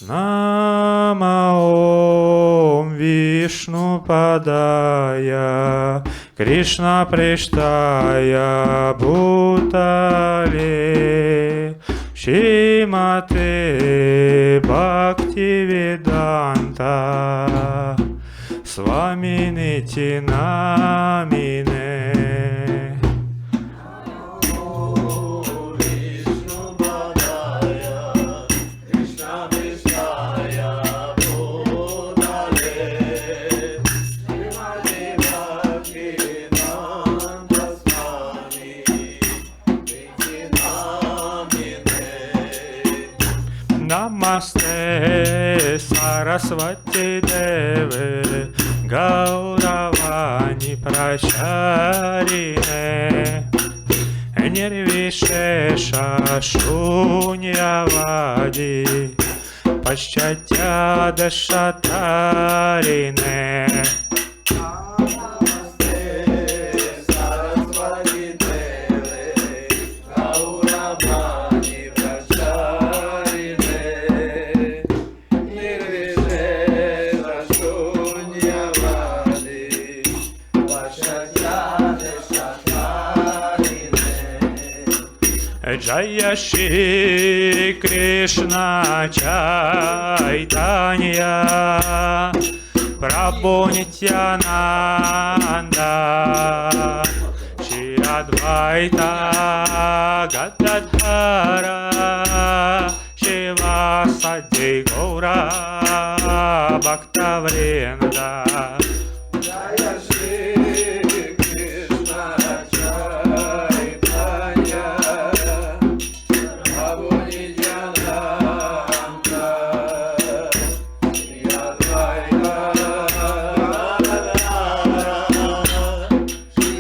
Nama Om Vishnu Padaya Krishna Prishtaya Bhutale Shrimate Bhaktivedanta Swaminiti Namine. Namaste Saraswati Deve Gauravani Pracharine Nirvishesha Shunyavadi Paschatya Dashatarine. Jaya Shri Krishna Chaitanya Prabhu Nityananda Shri Advaita Gadadhara Shivasadi Gaura Bhaktavrinda. Jaya Shri Krishna Chaitanya Prabhu Nityananda Shri Advaita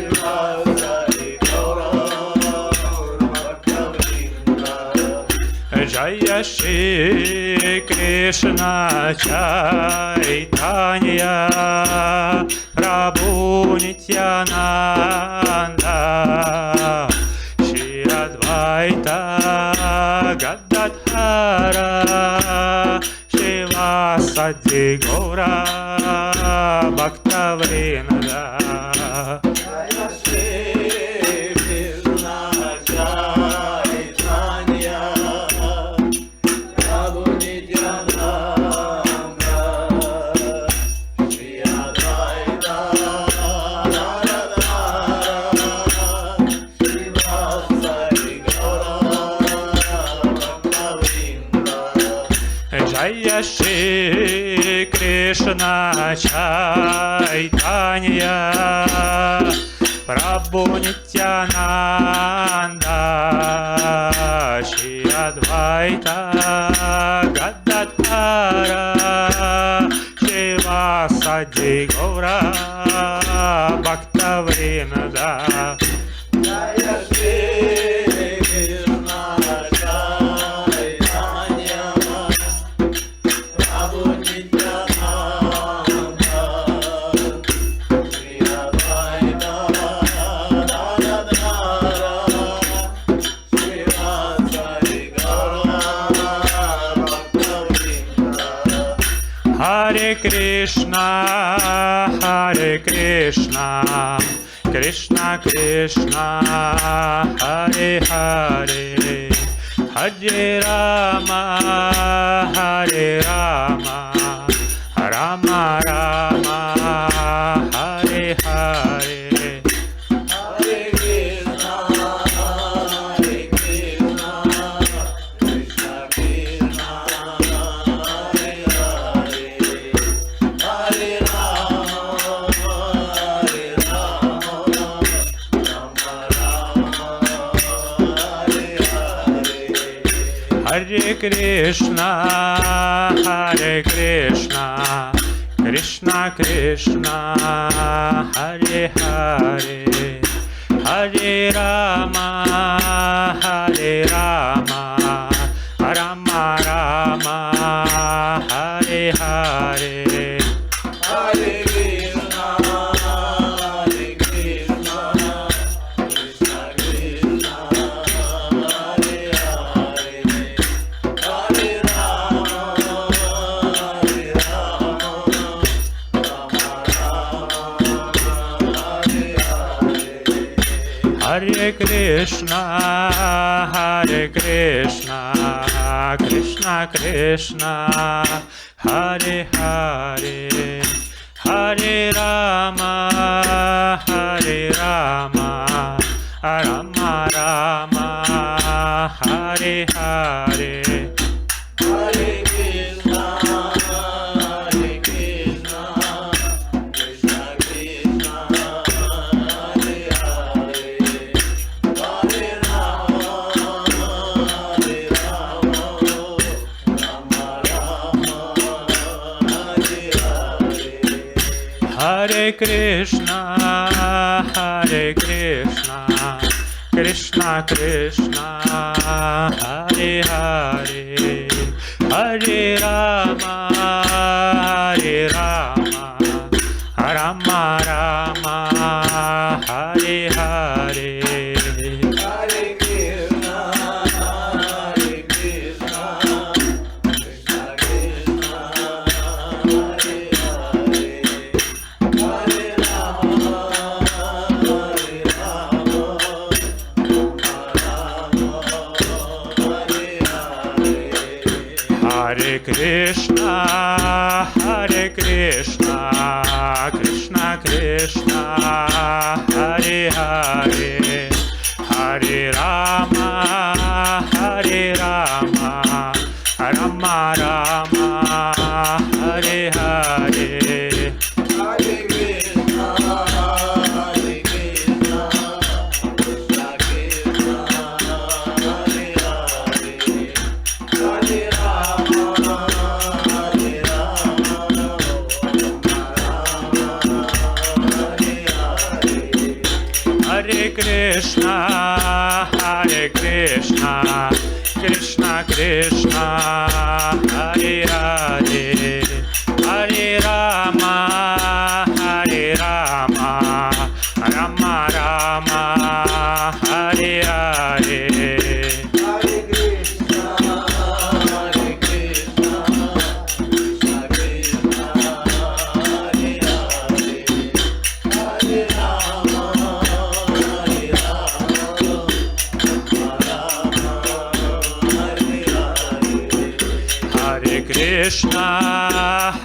Shivasadi Gaura Bhaktavrinda. Jaya Shri Krishna Chaitanya Prabhu Nityananda Shri Advaita Gadadhara Shivasadi Gaura Bhaktavrinda. Jaya Shri Krishna Chaitanya Prabhu Nityananda Shri Advaita Shivasadi Gaura Bhaktavrinda. Jaya Shri Krishna Chaitanya Prabhu Nityananda Shri Advaita Gadadhara Shivasadi Gaura Bhaktavrinda. Jaya Shri Krishna Chaitanya Prabhu Nityananda Shri Advaita Shivasadi Gaura Bhaktavrinda. Hare Krishna Krishna Krishna Hare Hare Hare Rama Rama Rama Hare Hare. Hare Krishna Krishna Krishna Hare Hare Hare Rama Rama Hare Hare. Hare Krishna Krishna Krishna Hare Hare Hare Rama Rama Rama Hare Hare. Hare Krishna Krishna Krishna Krishna Hare Hare Hare Rama Krishna, Krishna Krishna, Hare Hare, Hare Rama, Rama Rama, Hare Hare. Hare Krishna, Krishna Krishna, Hare Hare, Hare Rama, Rama Rama, Hare Hare. Hare Krishna, Krishna Krishna, Hare Hare, Hare Rama, Rama Rama, Hare Hare. Hare Krishna, Krishna Krishna, Hare Hare, Hare Rama, Hare Krishna, Krishna Krishna, Hare Hare, Hare Rama, Rama Rama, Hare Hare. Hare Krishna, Krishna Krishna, Hare Hare, Hare Rama, Hare Krishna, Krishna Krishna, Hare Hare, Hare Rama, Rama Rama, Hare Hare.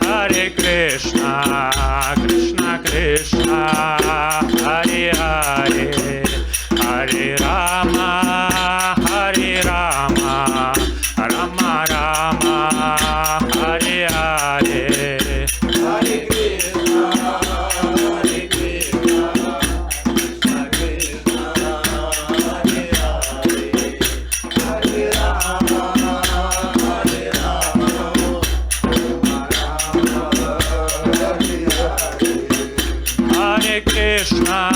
Hare Krishna, Krishna Krishna, Hare Hare, Hare Rama, Hare Krishna, Krishna Krishna, Hare Hare, Hare Rama, Rama Rama, Hare Hare. Hare Krishna,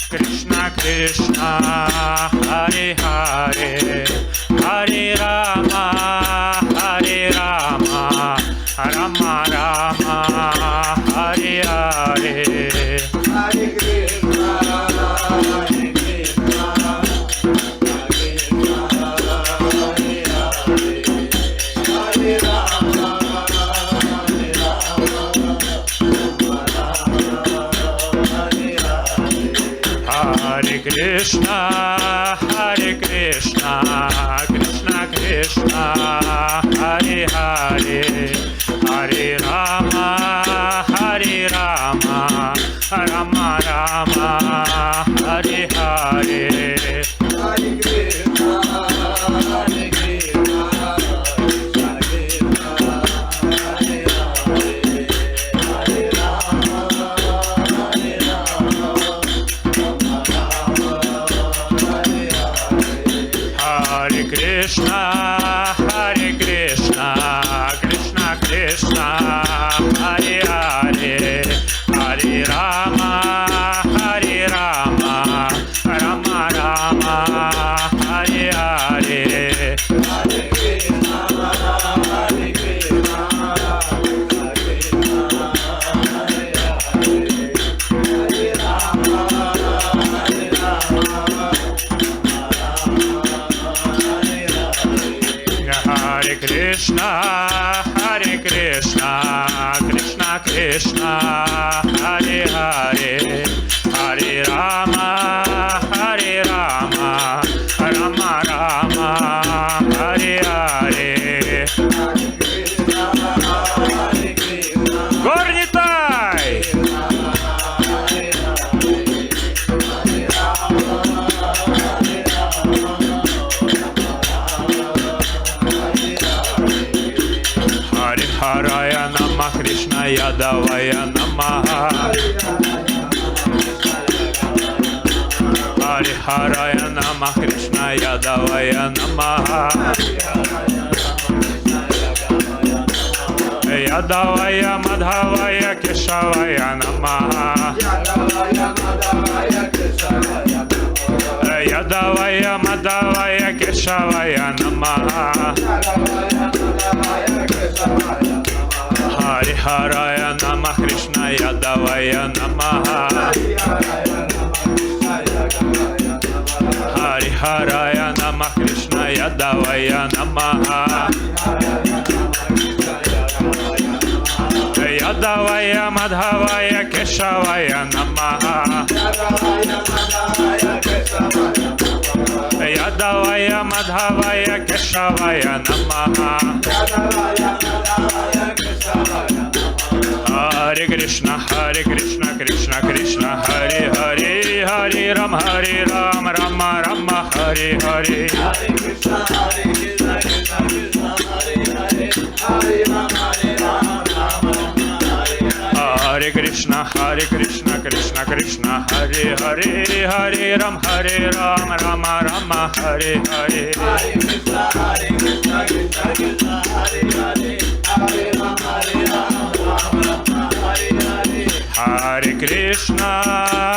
Krishna Krishna, Hare Hare, Hare Rama, Hare Krishna, Krishna Krishna, Hare Hare, Hare Rama, Rama Rama, Hare Hare. Hare Krishna, Krishna Krishna, Hare Hare, Hare Rama, Hare Krishna, Krishna Krishna, Hare Hare, Hare Rama, Rama Rama, Hare Hare. Hare Krishna, Krishna Krishna, Hare Hare, Hare Rama, Hare Krishna, Krishna Krishna, Hare Hare, Hare Rama, Rama Rama, Hare Hare. Hare Krishna, Krishna Krishna, Hare Hare, Hare Rama, Hare Krishna, Krishna Krishna, Hare Hare, Hare Rama, Hare Rama, Rama Rama, Hare Hare. Горнитай! Хари Харая Нама, Кришна Ядавая Намаха. Хари Харая Нама, Кришна Ядавая Намаха. Ядавая Мадхавая Кешавая Намаха. Ядавая Мадхавая Кешавая Намаха. Хари Харая Нама, Кришна Ядавая Намаха. Хари Харая Нама, Кришна Ядавая Намаха. Ядавая Мадхавая Кешавая Намаха. Ядавая Мадхавая Кешавая Намаха. Харе Кришна, Кришна Кришна, Харе Харе, Харе Рама, Рама Рама, Харе Харе. Hare Krishna, Krishna Krishna, Hare Hare, Hare Ram, Rama Rama, Hare Hare. Hare Krishna, Krishna Krishna, Hare Hare, Hare Ram, Rama Rama, Hare Hare.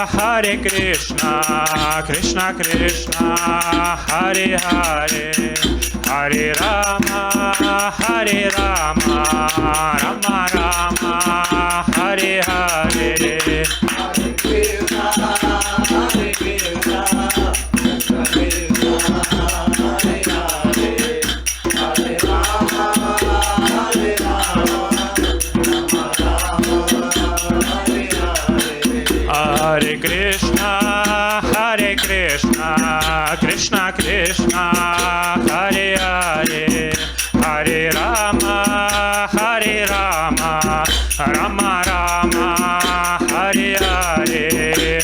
Hare Krishna, Krishna Krishna, Hare Hare, Hare Rama, Rama Rama, Hare Hare. Hare Krishna, Krishna Krishna, Hare Hare, Hare Rama, Hare Krishna, Krishna Krishna, Hare Hare, Hare Rama, Rama Rama, Hare Hare.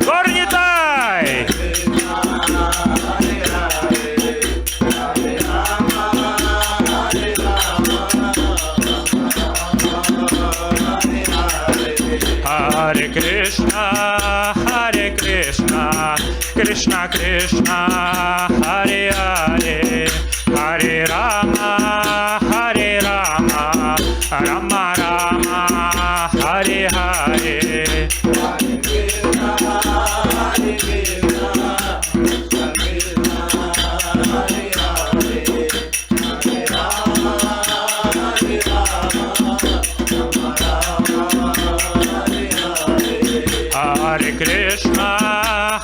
Горнитай! Hare Krishna, Krishna Krishna, Hare Hare, Hare Rama, Rama Rama, Hare Hare.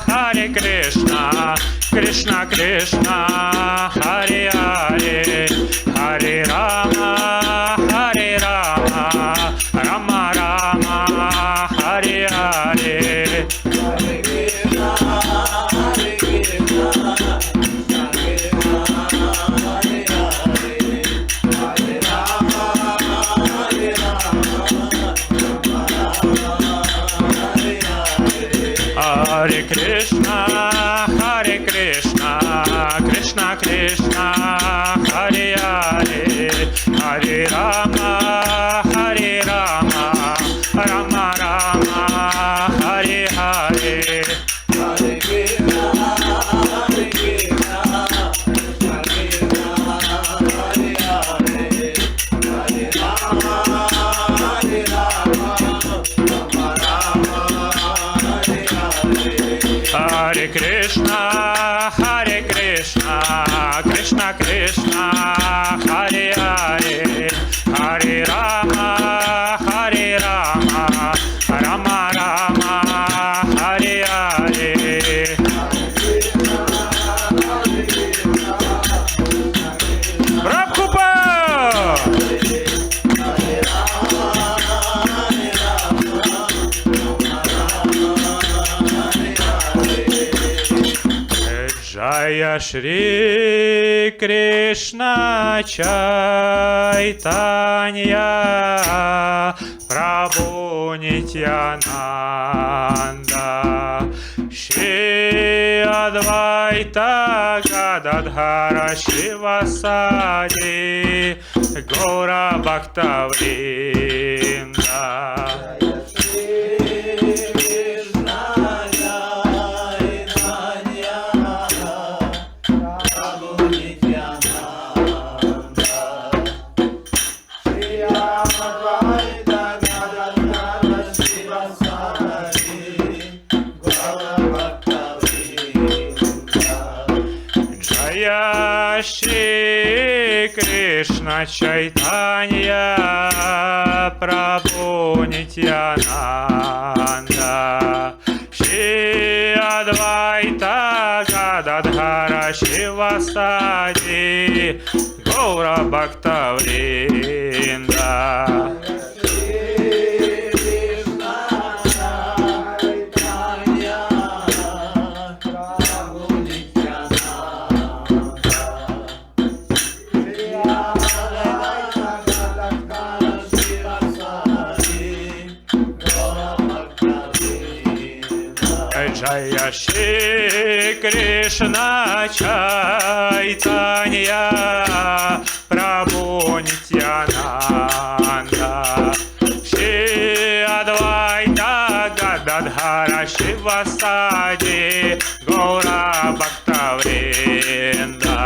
Hare Krishna, Krishna Krishna, Hare Hare, Hare Rama, Rama Rama, Hare Hare. Hare Krishna, Krishna Krishna, Hare Hare, Hare Rama, Rama Rama, Hare Hare. Hare Krishna, Hare Krishna, Jaya Shri Krishna Chaitanya Prabhu Nityananda Shri Advaita Gadadhara Shivasadi Gaura Bhakta Vrinda. Shri Krishna Chaitanya Prabhu Nityananda Shri Advaita Gadadhara Shivasadi Gaura Bhakta Vrinda. Jaya Shri Krishna Chaitanya Prabhu Nityananda Shri Advaita Gadadhara Shivasadi Gaura Bhakta Vrinda.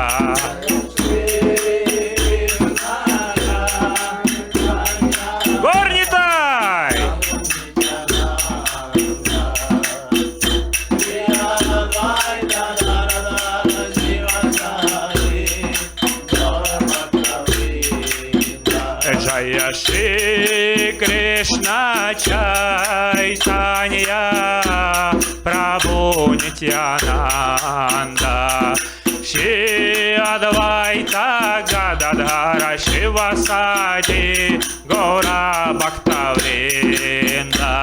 Jaya Shri Krishna Chaitanya Prabhu Nityananda Shri Advaita Gadadhara Shivasadi Gaura Bhakta Vrinda.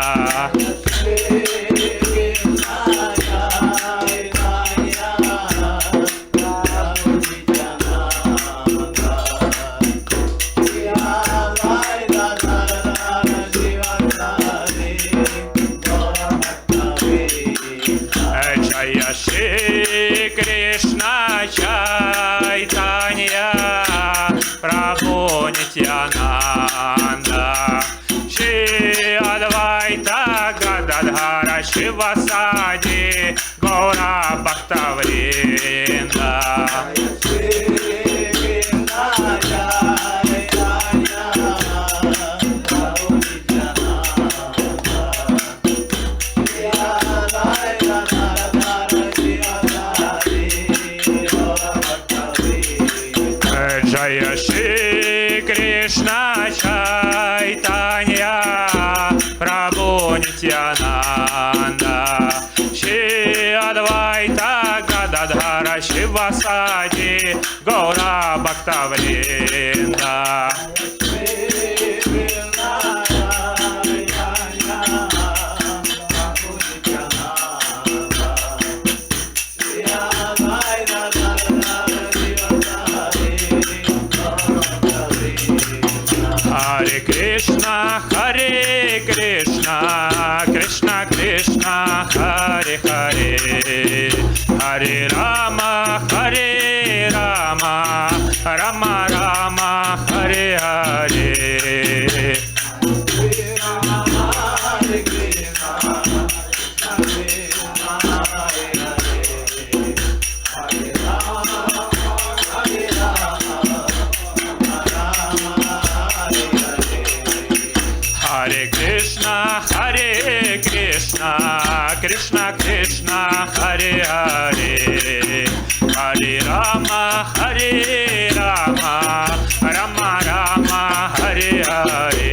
Jaya Shri Krishna Chaitanya Prabhu Nityananda Shri Advaita Gadadhara Shivasadi Gaura Bhakta Vrinda. Jaya Shri Krishna Chaitanya Prabhu Nityananda Shri Advaita Gadadhara Shivasadi Gaura Bhakta Vrinda. Hare Krishna, Krishna Krishna, Hare Hare, Hare Rama, Rama Rama, Hare Hare. Hare Krishna, Krishna Krishna, Hare Hare, Hare Rama, Rama Rama, Hare Hare.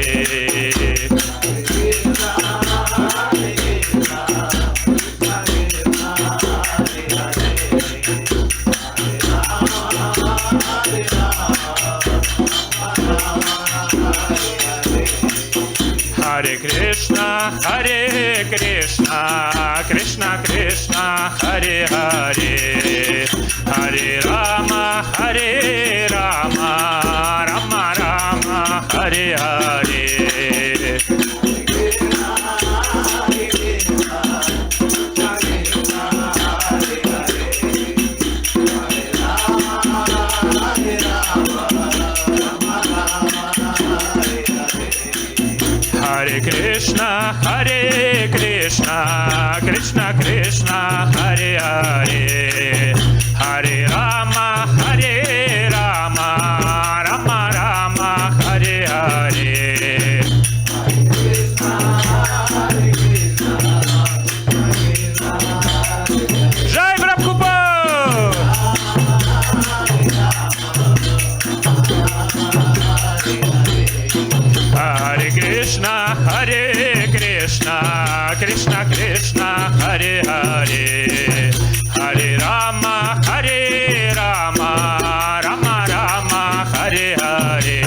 Hare Krishna, Krishna Krishna, Hare Hare, Krishna, Hare Krishna, Krishna Krishna, Hare Hare, Hare Rama, Hare Rama, Rama Rama, Hare Hare. Jai Prabhupada! Hare Krishna, Hare Krishna, Krishna Krishna, Hare Hare, Hare Rama, Hare Rama, Rama Rama, Hare Hare.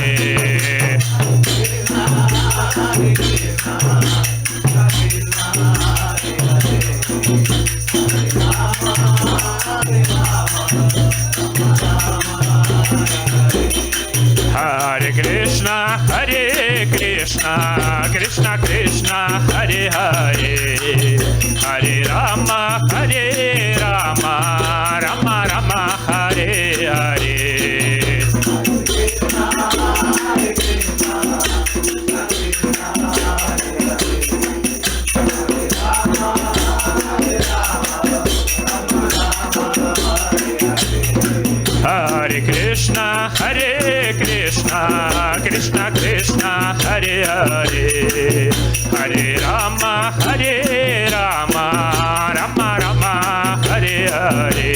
Hare Krishna, Hare Krishna, Krishna Krishna, Hare Hare, Hare Rama, Hare Rama, Rama Rama, Hare Hare. Hare Krishna, Hare Krishna, Krishna Krishna, Hare Hare, Hare Rama, Hare Rama, Rama Rama, Hare Hare.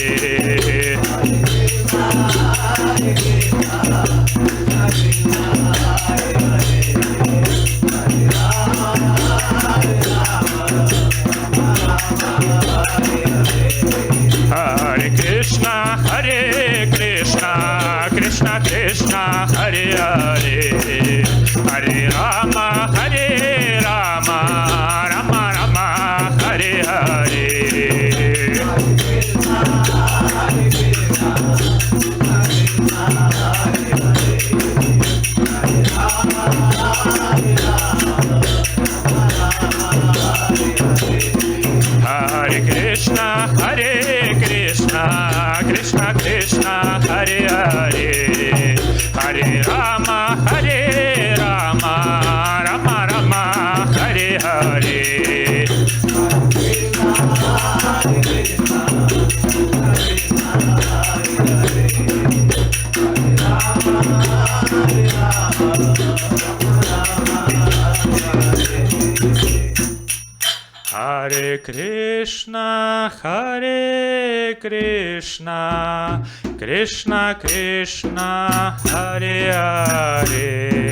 Hare Krishna, Hare Krishna, Krishna Krishna, Hare Hare, Hare Rama, Hare Rama, Rama Rama, Hare Hare. Hare Krishna, Hare Krishna, Krishna Krishna, Hare Hare, Hare Rama, Hare Rama, Rama Rama, Hare Hare. Hare Krishna, Hare Krishna, Krishna Krishna, Hare Hare,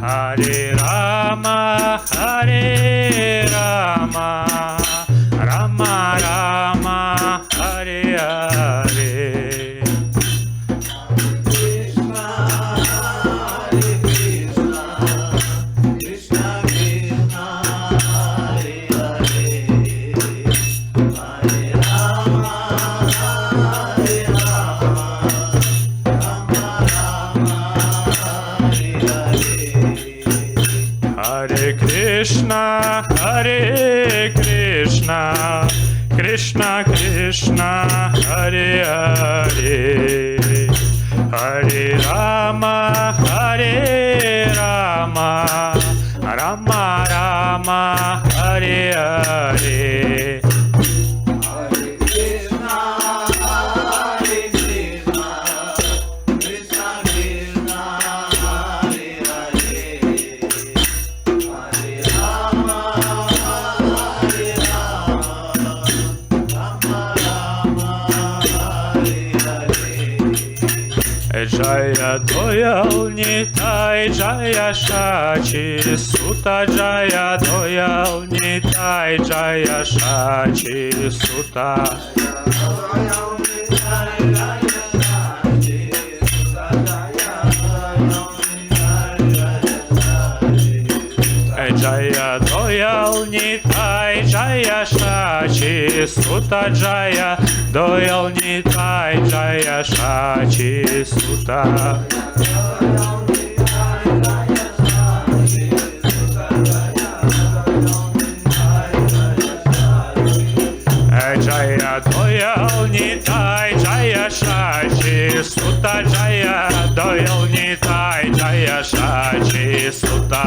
Hare Rama, Hare Rama, Rama Rama, Hare Hare. Hare Krishna, Hare Krishna, Krishna Krishna, Hare Hare, Hare Rama, Hare Rama, Rama Rama, Hare Hare. Jaya Doyal Nitai, Jaya Shachi Sutta, Jaya Doyal Nitai, Jaya Shachi Sutta. Jaya Doyal Nitai, Jaya Shachi Sutta, Jaya Doyal Nitai, Jaya Shachi Sutta. Jaya Doyal Nitai, Jaya Shachi Sutta, Jaya Doyal Nitai, Jaya Shachi Sutta.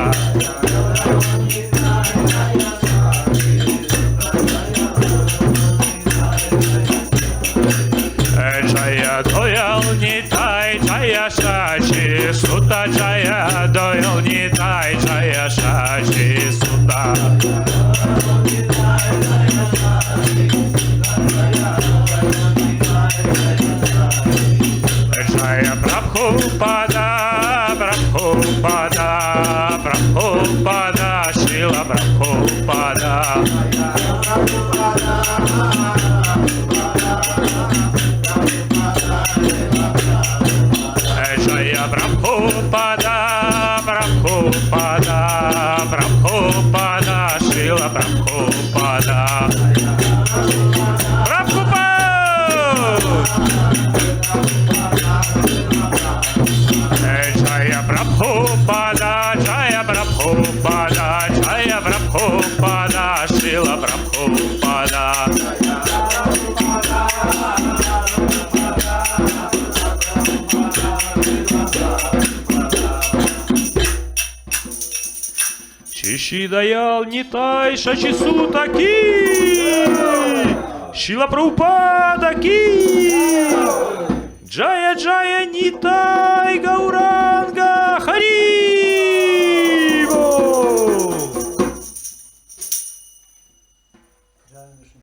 Jaya Prabhupada, Jaya Prabhupada, Jaya Prabhupada, Srila Prabhupada. Шиши Даял Нитай Шачису Таки, Шила Прабхупада Ки, Джая Джая Нитай Гауранг